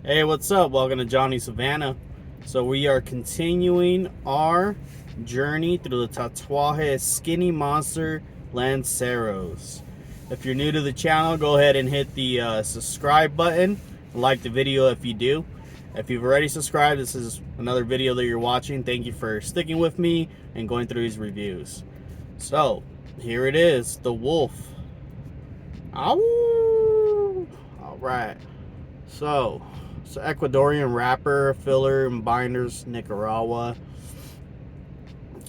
Hey, what's up? Welcome to Johnny Savannah. So we are continuing our journey through the Tatuaje Skinny Monster Lanceros. If you're new to the channel, go ahead and hit the subscribe button. Like the video if you do. If you've already subscribed, this is another video that you're watching. Thank you for sticking with me and going through these reviews. So, here it is, the wolf. Ow! Alright. So, it's Ecuadorian wrapper, filler, and binders, Nicaragua.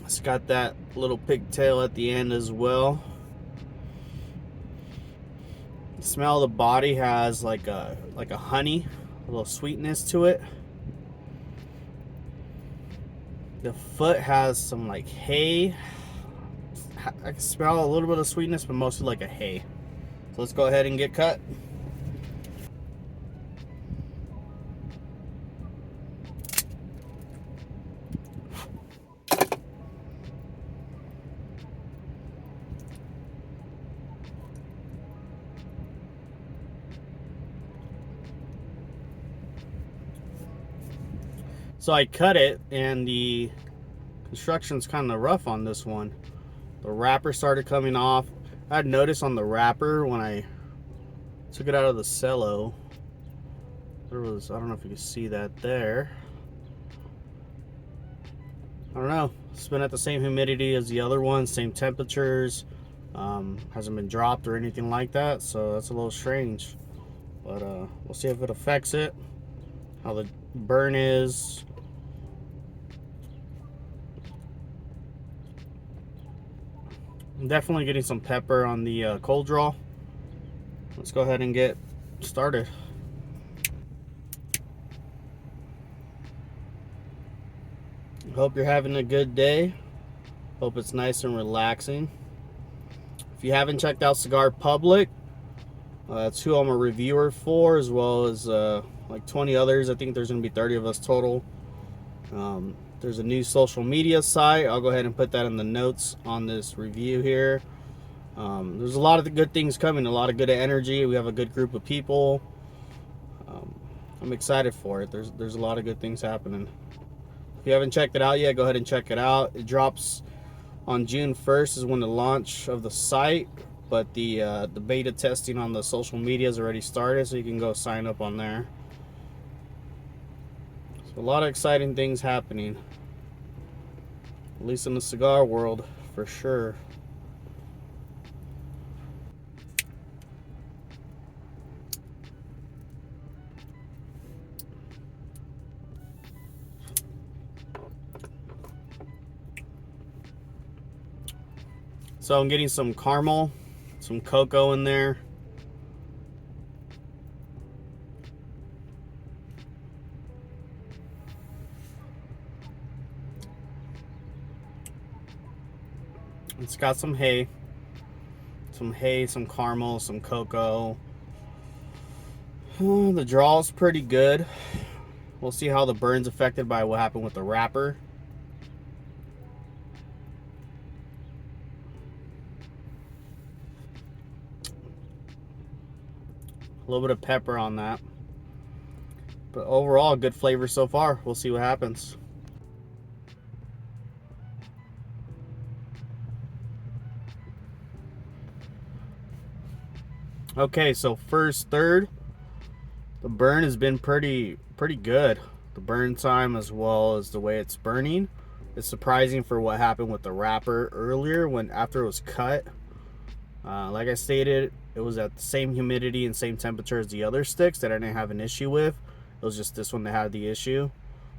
It's got that little pigtail at the end as well. The smell of the body has like a honey, a little sweetness to it. The foot has some like hay. I can smell a little bit of sweetness, but mostly like a hay. So let's go ahead and get cut. So I cut it, and the construction's kind of rough on this one. The wrapper started coming off. I had noticed on the wrapper when I took it out of the cello, there was, I don't know if you can see that there. I don't know. It's been at the same humidity as the other one, same temperatures. Hasn't been dropped or anything like that, so that's a little strange. But we'll see if it affects it, how the burn is. I'm definitely getting some pepper on the cold draw. Let's go ahead and get started. Hope you're having a good day. Hope it's nice and relaxing. If you haven't checked out Cigar Public, that's who I'm a reviewer for, as well as like 20 others. I think there's going to be 30 of us total. There's a new social media site. I'll go ahead and put that in the notes on this review here. There's a lot of the good things coming, a lot of good energy. We have a good group of people. I'm excited for it. There's a lot of good things happening. If you haven't checked it out yet, go ahead and check it out. It drops on June 1st is when the launch of the site, but the beta testing on the social media has already started, so you can go sign up on there. So a lot of exciting things happening, at least in the cigar world, for sure. So I'm getting some caramel, some cocoa in there. It's got some hay, some caramel, some cocoa. The draw is pretty good. We'll see how the burn's affected by what happened with the wrapper. A little bit of pepper on that. But overall, good flavor so far. We'll see what happens. Okay, so first third, the burn has been pretty good. The burn time as well as the way it's burning. It's surprising for what happened with the wrapper earlier after it was cut. Like I stated, it was at the same humidity and same temperature as the other sticks that I didn't have an issue with. It was just this one that had the issue.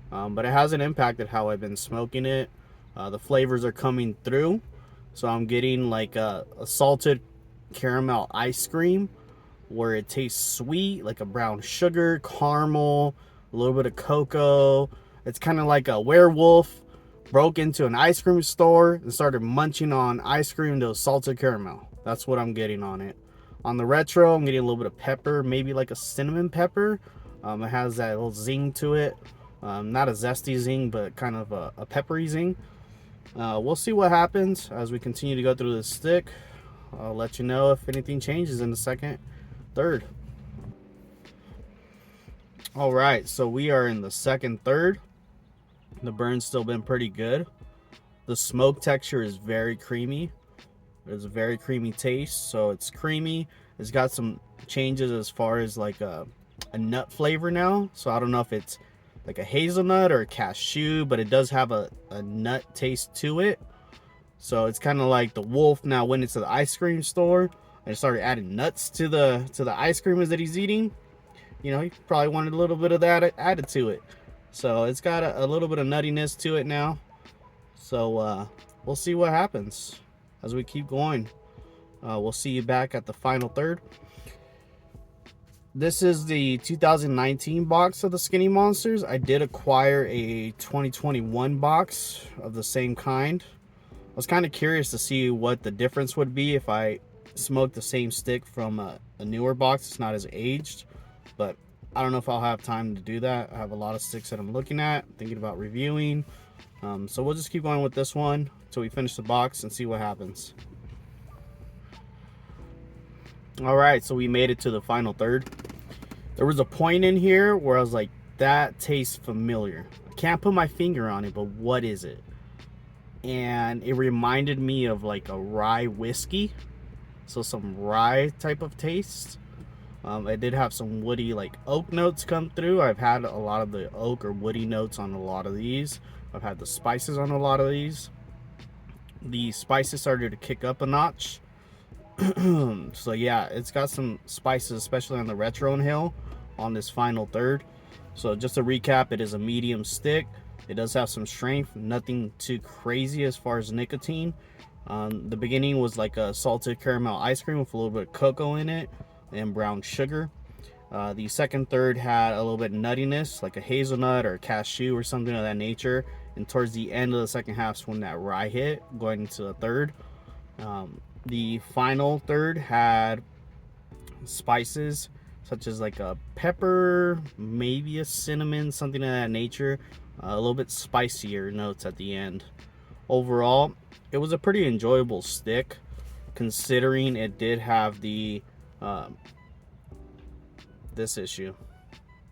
But it hasn't impacted how I've been smoking it. The flavors are coming through. So I'm getting like a salted caramel ice cream where it tastes sweet, like a brown sugar, caramel, a little bit of cocoa. It's kind of like a werewolf broke into an ice cream store and started munching on ice cream that was salted caramel. That's what I'm getting on it. On the retro, I'm getting a little bit of pepper, maybe like a cinnamon pepper. It has that little zing to it. Not a zesty zing, but kind of a peppery zing. We'll see what happens as we continue to go through the stick. I'll let you know if anything changes in the second, third. All right, so we are in the second third. The burn's still been pretty good. The smoke texture is very creamy. There's a very creamy taste, so it's creamy. It's got some changes as far as like a nut flavor now. So I don't know if it's like a hazelnut or a cashew, but it does have a nut taste to it. So it's kind of like the wolf now went into the ice cream store and started adding nuts to the ice cream that he's eating. You know, he probably wanted a little bit of that added to it. So it's got a little bit of nuttiness to it now. So we'll see what happens as we keep going. We'll see you back at the final third. This is the 2019 box of the Skinny Monsters. I did acquire a 2021 box of the same kind. I was kind of curious to see what the difference would be if I smoked the same stick from a newer box. It's not as aged, but I don't know if I'll have time to do that. I have a lot of sticks that I'm looking at, thinking about reviewing. So we'll just keep going with this one until we finish the box and see what happens. All right, so we made it to the final third. There was a point in here where I was like, that tastes familiar. I can't put my finger on it, but what is it? And it reminded me of like a rye whiskey. So some rye type of taste. I did have some woody like oak notes come through. I've had a lot of the oak or woody notes on a lot of these. I've had the spices on a lot of these. The spices started to kick up a notch. So yeah, it's got some spices, especially on the retro inhale on this final third. So just to recap, it is a medium stick. It does have some strength, nothing too crazy as far as nicotine. The beginning was like a salted caramel ice cream with a little bit of cocoa in it and brown sugar. The second third had a little bit of nuttiness, like a hazelnut or a cashew or something of that nature. And towards the end of the second half is when that rye hit, going into the third. The final third had spices such as like a pepper, maybe a cinnamon, something of that nature. A little bit spicier notes at the end. Overall, it was a pretty enjoyable stick, considering it did have the this issue.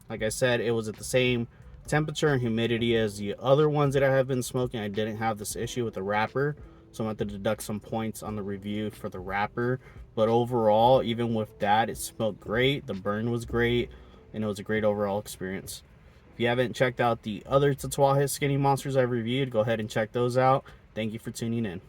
Like I said, it was at the same temperature and humidity as the other ones that I have been smoking. I didn't have this issue with the wrapper, so I'm going to have to deduct some points on the review for the wrapper. But overall, even with that, it smoked great. The burn was great, and it was a great overall experience. If you haven't checked out the other Tatuaje Skinny Monsters I've reviewed, go ahead and check those out. Thank you for tuning in.